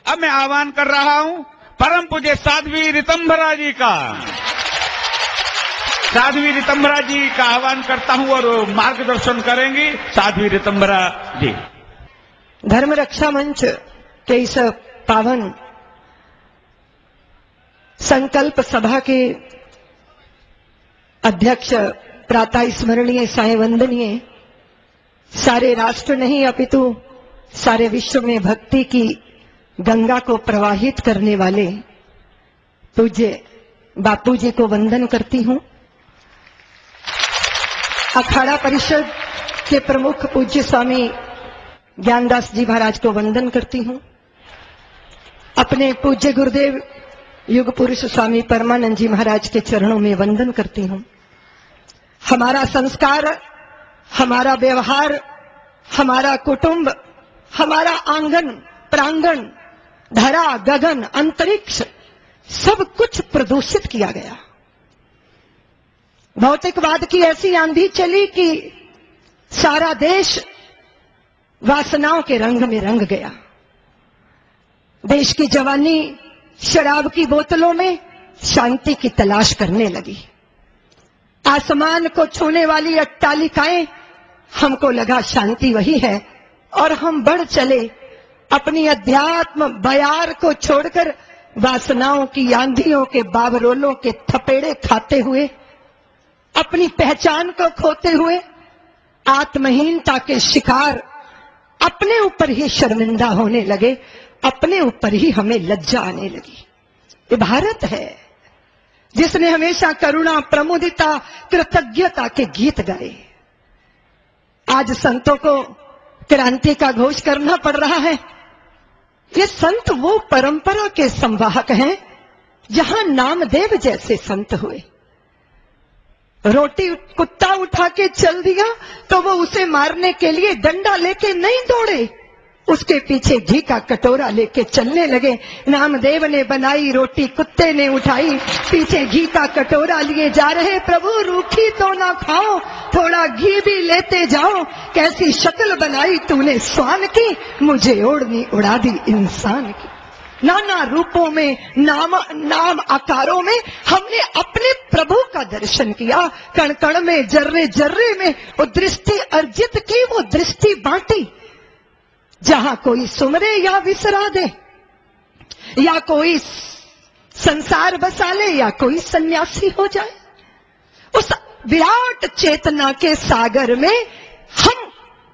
अब मैं आह्वान कर रहा हूं परम पूज्य साध्वी ऋतंभरा जी का। साध्वी ऋतंभरा जी का आह्वान करता हूं और मार्गदर्शन करेंगी साध्वी ऋतंभरा जी। धर्म रक्षा मंच के इस पावन संकल्प सभा के अध्यक्ष प्रातः स्मरणीय साय वंदनीय, सारे राष्ट्र नहीं अपितु सारे विश्व में भक्ति की गंगा को प्रवाहित करने वाले पूज्य बापू जी को वंदन करती हूं। अखाड़ा परिषद के प्रमुख पूज्य स्वामी ज्ञानदास जी महाराज को वंदन करती हूं। अपने पूज्य गुरुदेव युग पुरुष स्वामी परमानंद जी महाराज के चरणों में वंदन करती हूं। हमारा संस्कार, हमारा व्यवहार, हमारा कुटुंब, हमारा आंगन प्रांगण, धरा गगन अंतरिक्ष सब कुछ प्रदूषित किया गया। भौतिकवाद की ऐसी आंधी चली कि सारा देश वासनाओं के रंग में रंग गया। देश की जवानी शराब की बोतलों में शांति की तलाश करने लगी। आसमान को छूने वाली अट्टालिकाएं, हमको लगा शांति वही है और हम बढ़ चले अपनी अध्यात्म बयार को छोड़कर वासनाओं की आंधियों के बावरोलों के थपेड़े खाते हुए, अपनी पहचान को खोते हुए, आत्महीनता के शिकार अपने ऊपर ही शर्मिंदा होने लगे, अपने ऊपर ही हमें लज्जा आने लगी। ये भारत है जिसने हमेशा करुणा, प्रमुदिता, कृतज्ञता के गीत गाए। आज संतों को क्रांति का घोष करना पड़ रहा है। ये संत वो परंपरा के संवाहक हैं जहां नामदेव जैसे संत हुए। रोटी कुत्ता उठा के चल दिया तो वो उसे मारने के लिए डंडा लेके नहीं दौड़े, उसके पीछे घी का कटोरा लेके चलने लगे। नामदेव ने बनाई रोटी, कुत्ते ने उठाई, पीछे घी का कटोरा लिए जा रहे। प्रभु रूखी तो ना खाओ, थोड़ा घी भी लेते जाओ। कैसी शक्ल बनाई तूने स्वान की, मुझे ओढ़नी उड़ा दी इंसान की। नाना रूपों में, नाम आकारों में हमने अपने प्रभु का दर्शन किया। कण कण में, जर्रे जर्रे में वो दृष्टि अर्जित की, वो दृष्टि बांटी। जहां कोई सुमरे या विसरा दे, या कोई संसार बसा ले, या कोई सन्यासी हो जाए, उस विराट चेतना के सागर में हम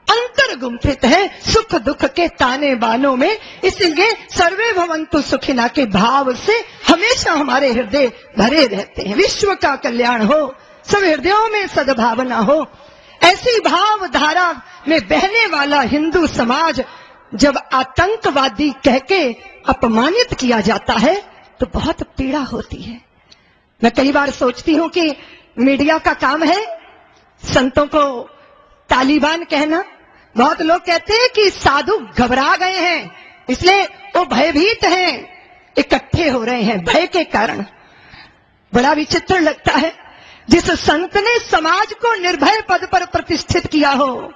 अंतर गुंफित हैं, सुख दुख के ताने बानों में। इसलिए सर्वे भवन्तु सुखिना के भाव से हमेशा हमारे हृदय भरे रहते हैं। विश्व का कल्याण हो, सब हृदयों में सद्भावना हो। ऐसी भाव धारा में बहने वाला हिंदू समाज जब आतंकवादी कह के अपमानित किया जाता है तो बहुत पीड़ा होती है। मैं कई बार सोचती हूं कि मीडिया का काम है संतों को तालिबान कहना। बहुत लोग कहते हैं कि साधु घबरा गए हैं, इसलिए वो भयभीत हैं, इकट्ठे हो रहे हैं भय के कारण। बड़ा विचित्र लगता है, जिस संत ने समाज को निर्भय पद पर प्रतिष्ठित किया हो,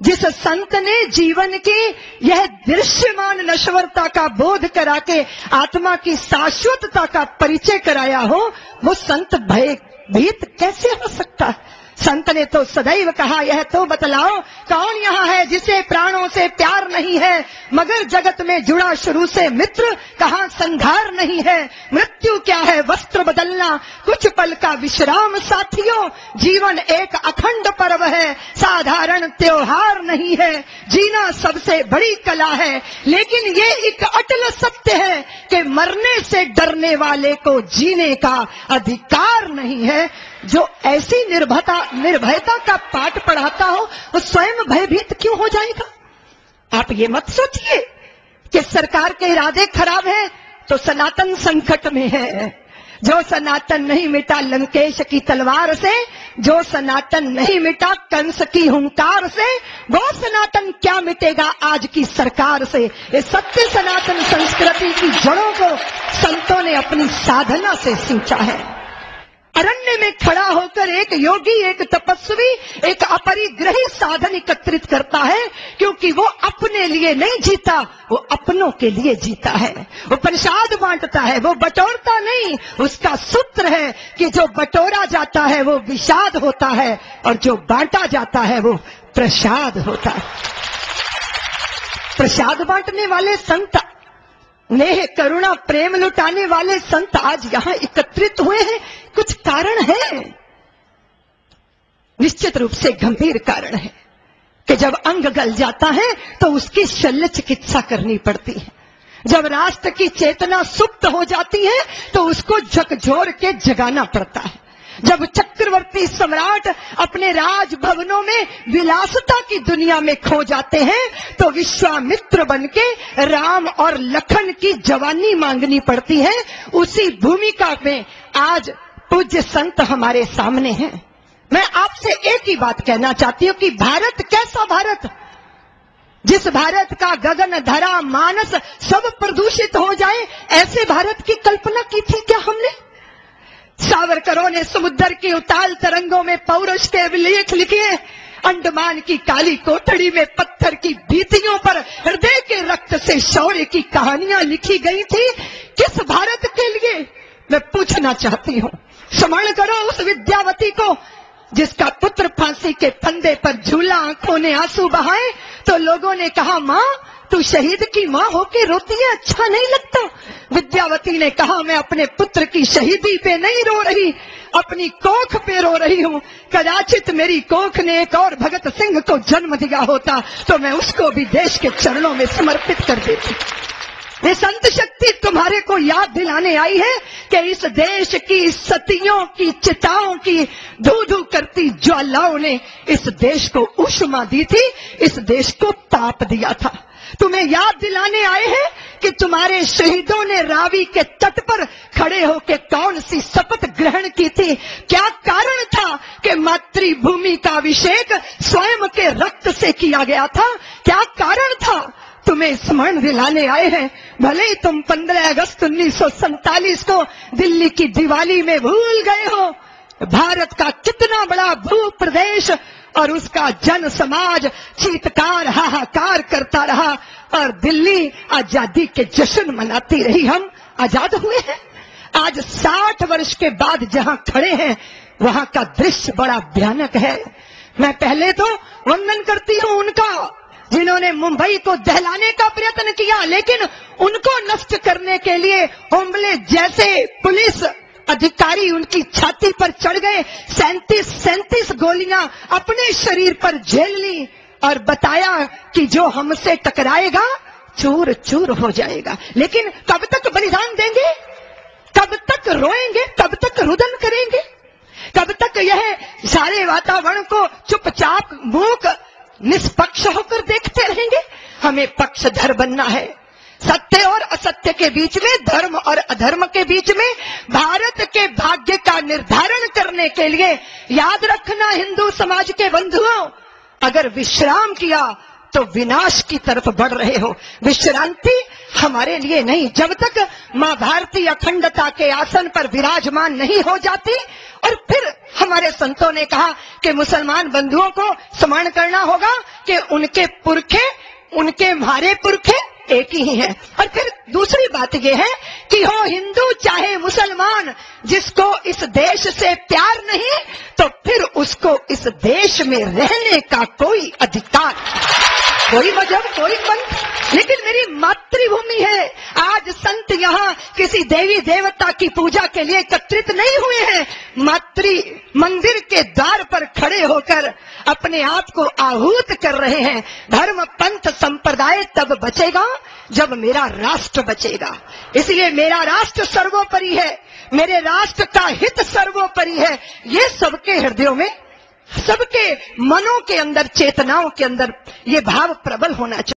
जिस संत ने जीवन की यह दृश्यमान नश्वरता का बोध करा के आत्मा की शाश्वतता का परिचय कराया हो, वो संत भयभीत कैसे हो सकता है? संत ने तो सदैव कहा, यह तो बतलाओ कौन यहाँ है जिसे प्राणों से प्यार नहीं है, मगर जगत में जुड़ा शुरू से मित्र, कहाँ संघार नहीं है। मृत्यु क्या है वस्त्र बदलना, कुछ पल का विश्राम साथियों। जीवन एक अखंड पर्व है, साधारण त्योहार नहीं है। जीना सबसे बड़ी कला है, लेकिन ये एक अटल सत्य है कि मरने से डरने वाले को जीने का अधिकार नहीं है। जो ऐसी निर्भयता का पाठ पढ़ाता हो वो स्वयं भयभीत क्यों हो जाएगा? आप ये मत सोचिए कि सरकार के इरादे खराब हैं तो सनातन संकट में है। जो सनातन नहीं मिटा लंकेश की तलवार से, जो सनातन नहीं मिटा कंस की हुंकार से, वो सनातन क्या मिटेगा आज की सरकार से। ये सत्य सनातन संस्कृति की जड़ों को संतों ने अपनी साधना से सींचा है। अरण्य में खड़ा होकर एक योगी, एक तपस्वी, एक अपरिग्रही साधन एकत्रित करता है, क्योंकि वो अपने लिए नहीं जीता, वो अपनों के लिए जीता है। वो प्रसाद बांटता है, वो बटोरता नहीं। उसका सूत्र है कि जो बटोरा जाता है वो विषाद होता है, और जो बांटा जाता है वो प्रसाद होता है। प्रसाद बांटने वाले संत, नेह करुणा प्रेम लुटाने वाले संत आज यहाँ एकत्रित हुए हैं। कुछ कारण है, निश्चित रूप से गंभीर कारण है कि जब अंग गल जाता है तो उसकी शल्य चिकित्सा करनी पड़ती है। जब राष्ट्र की चेतना सुप्त हो जाती है तो उसको झकझोर के जगाना पड़ता है। जब चक्रवर्ती सम्राट अपने राजभवनों में विलासता की दुनिया में खो जाते हैं तो विश्वामित्र बनके राम और लखन की जवानी मांगनी पड़ती है। उसी भूमिका में आज पूज्य संत हमारे सामने हैं। मैं आपसे एक ही बात कहना चाहती हूँ कि भारत कैसा भारत, जिस भारत का गगन धरा मानस सब प्रदूषित हो जाए, ऐसे भारत की कल्पना की थी क्या हमने? सावरकरों ने समुद्र की उताल तरंगों में पौरुष के अभिलेख लिखे, अंडमान की काली कोठड़ी में पत्थर की भीतियों पर हृदय के रक्त से शौर्य की कहानियां लिखी गई थी। किस भारत के लिए? मैं पूछना चाहती हूँ। स्मरण करो उस विद्यावती को जिसका पुत्र फांसी के फंदे पर झूला, आंखों ने आंसू बहाए तो लोगों ने कहा, माँ तू शहीद की माँ होके रोती है, अच्छा नहीं लगता? विद्यावती ने कहा, मैं अपने पुत्र की शहीदी पे नहीं रो रही, अपनी कोख पे रो रही हूँ। कदाचित मेरी कोख ने एक और भगत सिंह को जन्म दिया होता तो मैं उसको भी देश के चरणों में समर्पित कर देती। ये संत शक्ति तुम्हारे को याद दिलाने आई है कि इस देश की सतियों की चिताओं की धू धू करती ज्वालाओं ने इस देश को ऊष्मा दी थी, इस देश को ताप दिया था। तुम्हें याद दिलाने आए हैं कि तुम्हारे शहीदों ने रावी के तट पर खड़े होकर कौन सी शपथ ग्रहण की थी। क्या कारण था कि मातृभूमि का अभिषेक स्वयं के रक्त से किया गया था? क्या कारण था? तुम्हें स्मरण दिलाने आए हैं। भले ही तुम 15 अगस्त 1947 को दिल्ली की दिवाली में भूल गए हो, भारत का कितना बड़ा भू प्रदेश और उसका जन समाज चीत्कार हाहाकार करता रहा और दिल्ली आजादी के जश्न मनाती रही। हम आजाद हुए हैं। आज 60 वर्ष के बाद जहां खड़े हैं वहां का दृश्य बड़ा भयानक है। मैं पहले तो वंदन करती हूं उनका जिन्होंने मुंबई को दहलाने का प्रयत्न किया, लेकिन उनको नष्ट करने के लिए होमले जैसे पुलिस अधिकारी उनकी छाती पर चढ़ गए, 37 गोलियां अपने शरीर पर झेल ली और बताया कि जो हमसे टकराएगा चूर चूर हो जाएगा। लेकिन कब तक बलिदान देंगे? कब तक रोएंगे? कब तक रुदन करेंगे? कब तक यह सारे वातावरण को चुपचाप मूक निष्पक्ष होकर देखते रहेंगे? हमें पक्षधर बनना है। सत्य और असत्य के बीच में, धर्म और अधर्म के बीच में भारत के भाग्य का निर्धारण करने के लिए याद रखना हिंदू समाज के बंधुओं, अगर विश्राम किया तो विनाश की तरफ बढ़ रहे हो। विश्रांति हमारे लिए नहीं। जब तक मां भारती अखंडता के आसन पर विराजमान नहीं हो जाती। और फिर हमारे संतों ने कहा कि मुसलमान बंधुओं को स्मरण करना होगा कि उनके पुरखे, उनके हमारे पुरखे एक ही हैं। और फिर दूसरी बात यह है कि हो हिंदू चाहे मुसलमान, जिसको इस देश से प्यार नहीं तो फिर उसको इस देश में रहने का कोई अधिकार, कोई मजहब, कोई पंथ, लेकिन मेरी मातृभूमि है। आज संत यहाँ किसी देवी देवता की पूजा के लिए एकत्रित नहीं हुए हैं, मातृ मंदिर के द्वार पर खड़े होकर अपने आप को आहूत कर रहे हैं। धर्म पंथ संप्रदाय तब बचेगा जब मेरा राष्ट्र बचेगा। इसलिए मेरा राष्ट्र सर्वोपरि है, मेरे राष्ट्र का हित सर्वोपरि है। ये सबके हृदयों में, सबके मनों के अंदर, चेतनाओं के अंदर ये भाव प्रबल होना चाहिए।